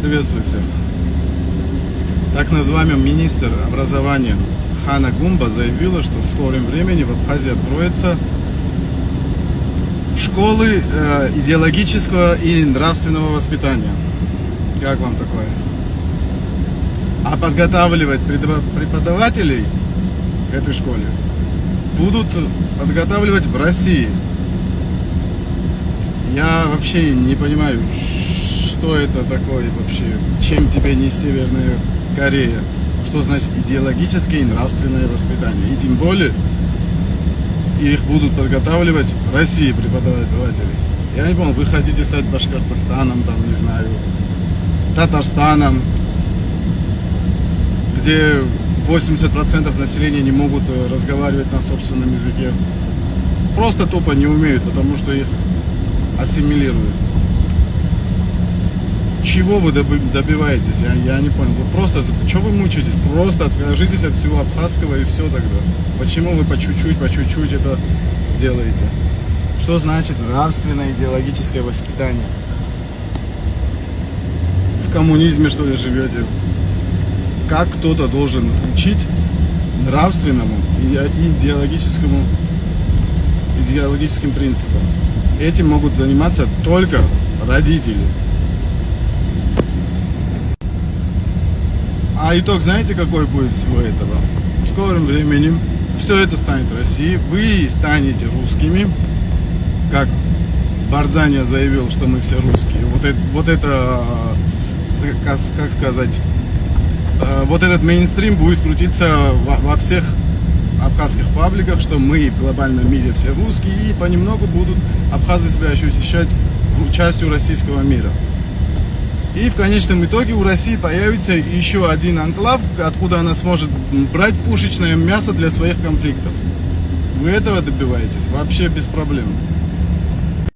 Приветствую всех. Так называемый министр образования Хана Гумба заявила, что в скором времени в Абхазии откроются школы идеологического и нравственного воспитания. Как вам такое? А подготавливать преподавателей к этой школе будут подготавливать в России. Я вообще не понимаю, что это такое вообще, чем тебе не Северная Корея, что значит идеологическое и нравственное воспитание. И тем более их будут подготавливать в России преподавателей. Я не понял, вы хотите стать Башкортостаном, там, не знаю, Татарстаном, где 80% населения не могут разговаривать на собственном языке. Просто тупо не умеют, потому что их ассимилируют. Чего вы добиваетесь? Я не понял. Вы просто, что вы мучаетесь? Просто откажитесь от всего абхазского и все тогда. Почему вы по чуть-чуть это делаете? Что значит нравственное идеологическое воспитание? В коммунизме, что ли, живете? Как кто-то должен учить нравственному и идеологическим принципам? Этим могут заниматься только родители. А итог знаете, какой будет всего этого? В скором времени все это станет Россией, вы станете русскими, как Барзаня заявил, что мы все русские. Вот этот мейнстрим будет крутиться во всех абхазских пабликах, что мы в глобальном мире все русские, и понемногу будут абхазы себя ощущать частью российского мира. И в конечном итоге у России появится еще один анклав, откуда она сможет брать пушечное мясо для своих конфликтов. Вы этого добиваетесь? Вообще без проблем.